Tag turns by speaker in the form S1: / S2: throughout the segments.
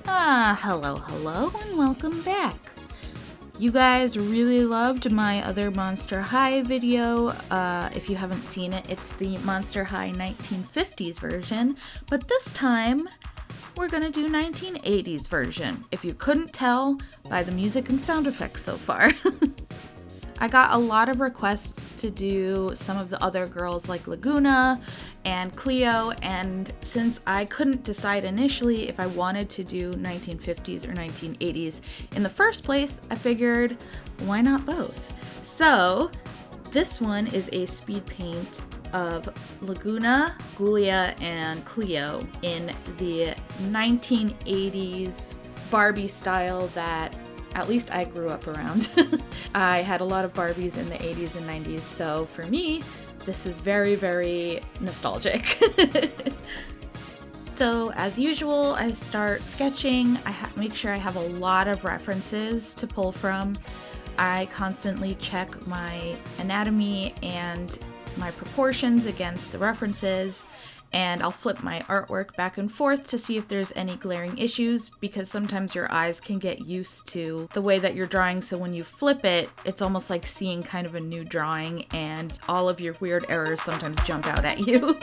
S1: Hello, and welcome back. You guys really loved my other Monster High video. If you haven't seen it, it's the Monster High 1950s version, but this time we're gonna do 1980s version, if you couldn't tell by the music and sound effects so far. I got a lot of requests to do some of the other girls like Laguna and Cleo, and since I couldn't decide initially if I wanted to do 1950s or 1980s in the first place, I figured, why not both? So this one is a speed paint of Laguna, Julia, and Cleo in the 1980s Barbie style that at least I grew up around. I had a lot of Barbies in the 80s and 90s, so for me, this is very, very nostalgic. So as usual, I start sketching. I make sure I have a lot of references to pull from. I constantly check my anatomy and my proportions against the references, and I'll flip my artwork back and forth to see if there's any glaring issues, because sometimes your eyes can get used to the way that you're drawing, so when you flip it, it's almost like seeing kind of a new drawing, and all of your weird errors sometimes jump out at you.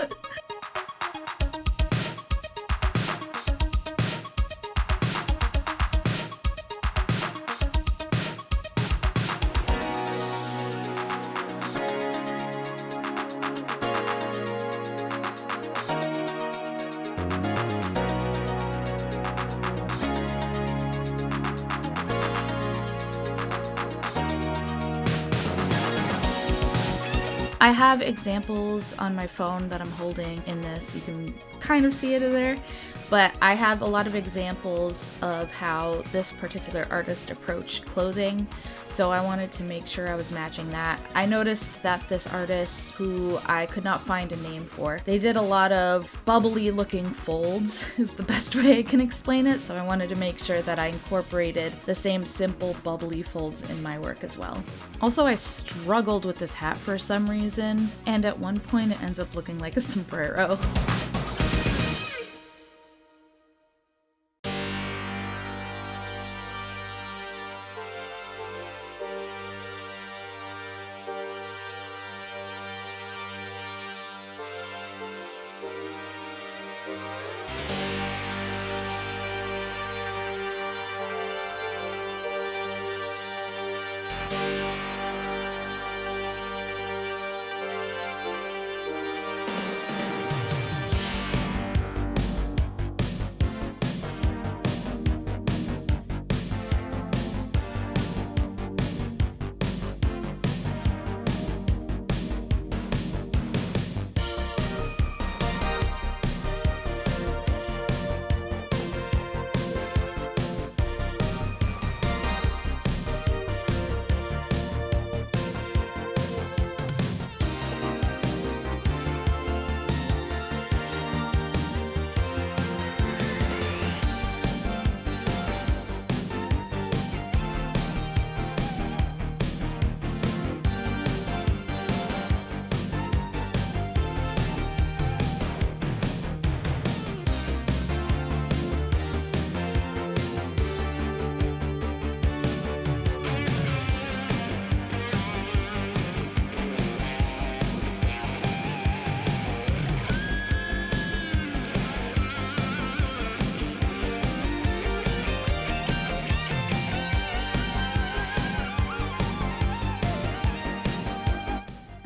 S1: I have examples on my phone that I'm holding in this. You can kind of see it in there, but I have a lot of examples of how this particular artist approached clothing, so I wanted to make sure I was matching that. I noticed that this artist, who I could not find a name for, they did a lot of bubbly looking folds, is the best way I can explain it, so I wanted to make sure that I incorporated the same simple bubbly folds in my work as well. Also, I struggled with this hat for some reason, and at one point it ends up looking like a sombrero.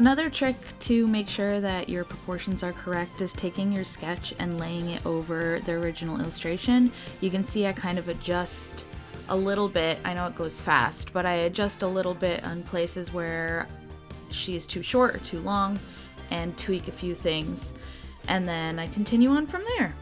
S1: Another trick to make sure that your proportions are correct is taking your sketch and laying it over the original illustration. You can see I kind of adjust a little bit. I know it goes fast, but I adjust a little bit on places where she is too short or too long and tweak a few things. And then I continue on from there.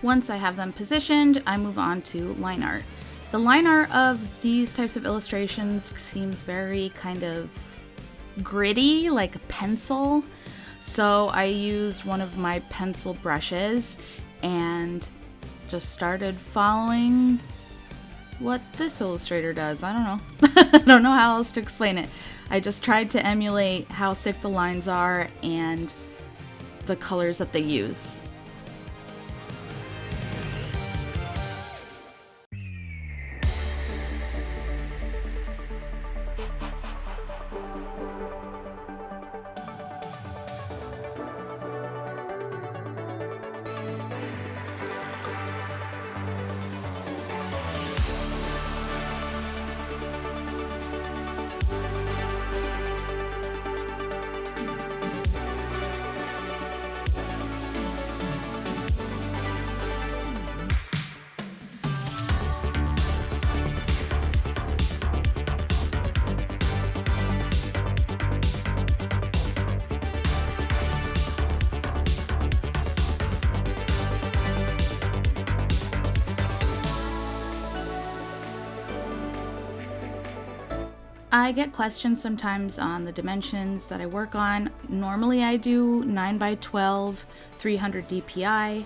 S1: Once I have them positioned, I move on to line art. The line art of these types of illustrations seems very kind of gritty, like a pencil. So I used one of my pencil brushes and just started following what this illustrator does. I don't know. I don't know how else to explain it. I just tried to emulate how thick the lines are and the colors that they use. I get questions sometimes on the dimensions that I work on. Normally I do 9x12, 300 dpi.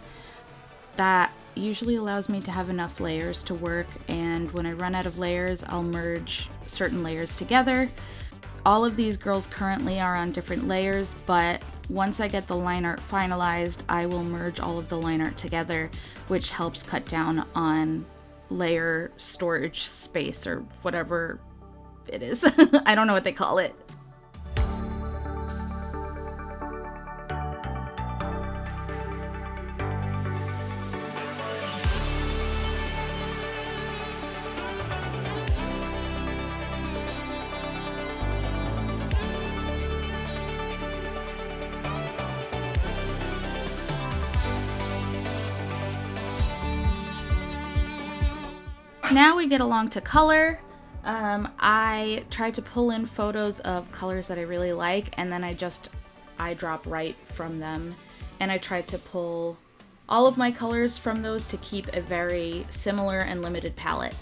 S1: That usually allows me to have enough layers to work, and when I run out of layers, I'll merge certain layers together. All of these girls currently are on different layers, but once I get the line art finalized, I will merge all of the line art together, which helps cut down on layer storage space or whatever it is. I don't know what they call it. Now we get along to color. I tried to pull in photos of colors that I really like, and then I drop right from them, and I tried to pull all of my colors from those to keep a very similar and limited palette.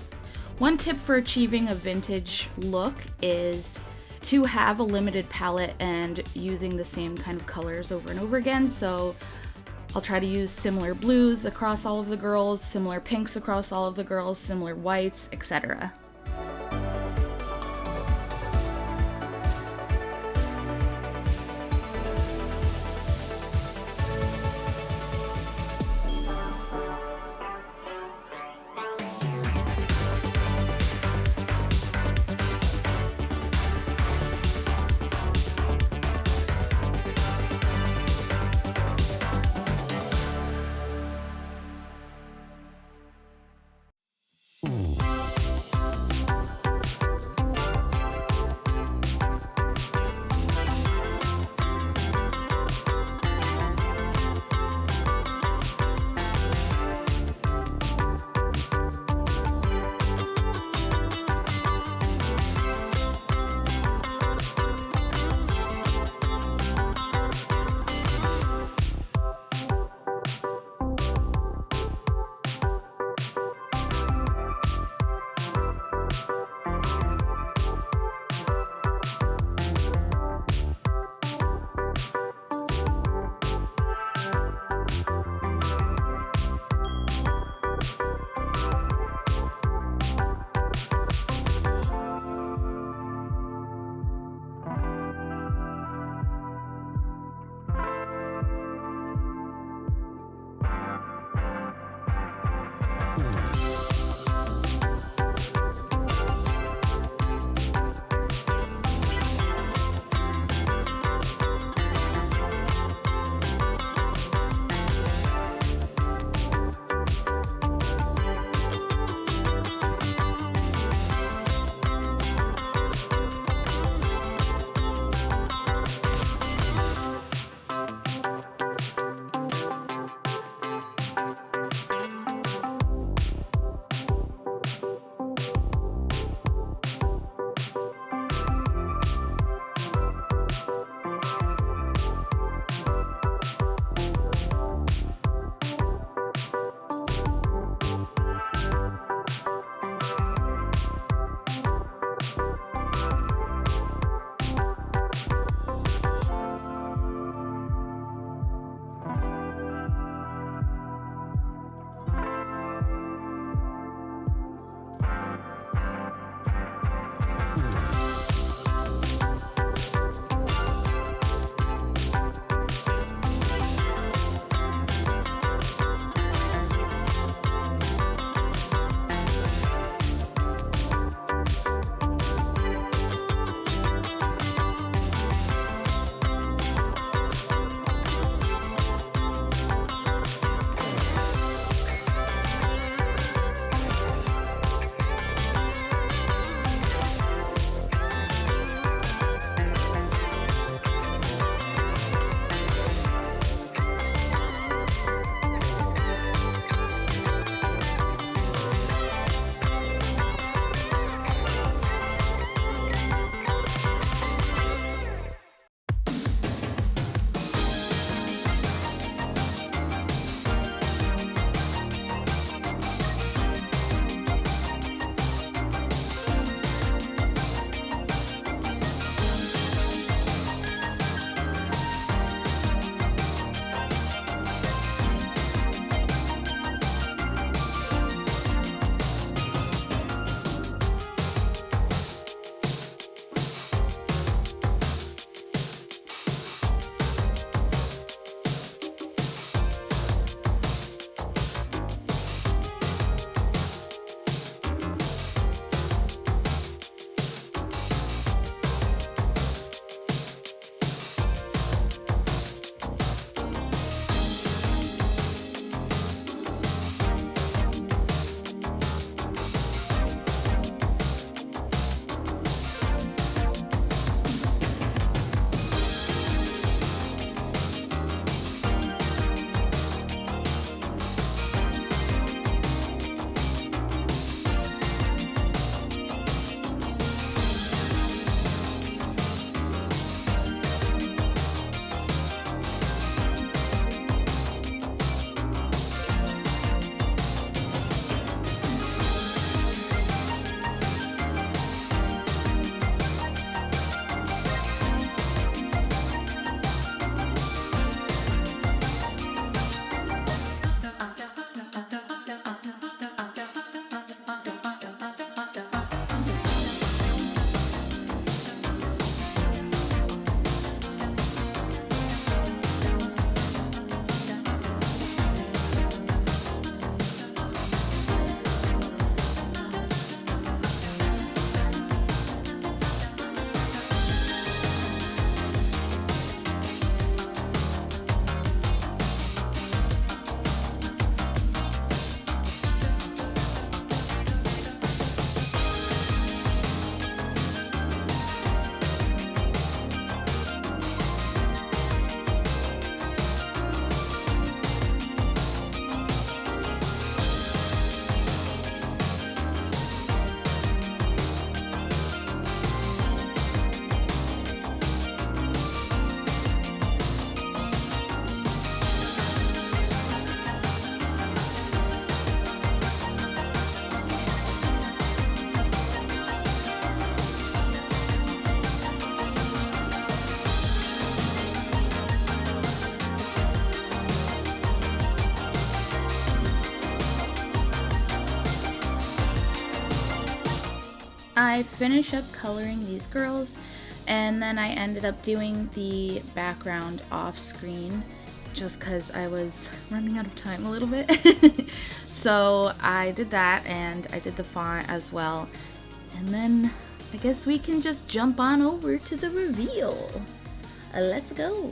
S1: One tip for achieving a vintage look is to have a limited palette and using the same kind of colors over and over again. So I'll try to use similar blues across all of the girls, similar pinks across all of the girls, similar whites, etc. I finished up coloring these girls, and then I ended up doing the background off screen just because I was running out of time a little bit. So I did that, and I did the font as well. And then I guess we can just jump on over to the reveal. Let's go.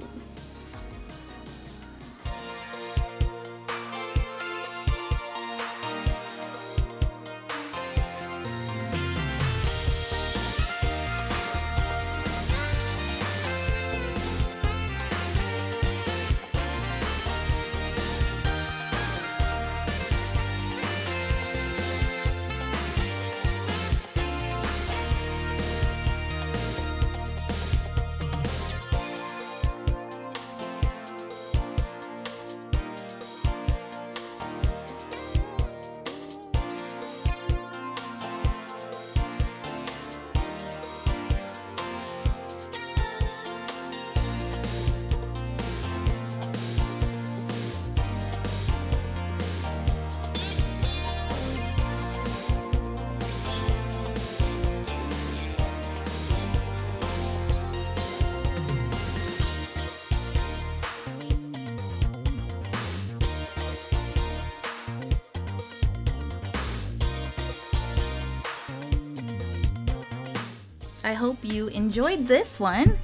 S1: I hope you enjoyed this one.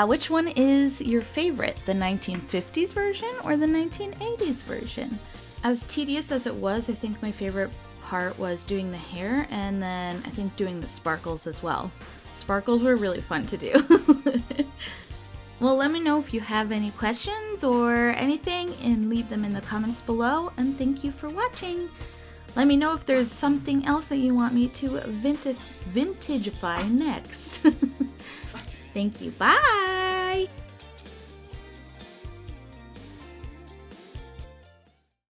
S1: Which one is your favorite, the 1950s version or the 1980s version? As tedious as it was, I think my favorite part was doing the hair, and then I think doing the sparkles as well. Sparkles were really fun to do. Well, let me know if you have any questions or anything, and leave them in the comments below, and thank you for watching. Let me know if there's something else that you want me to Vintagify next. Thank you. Bye!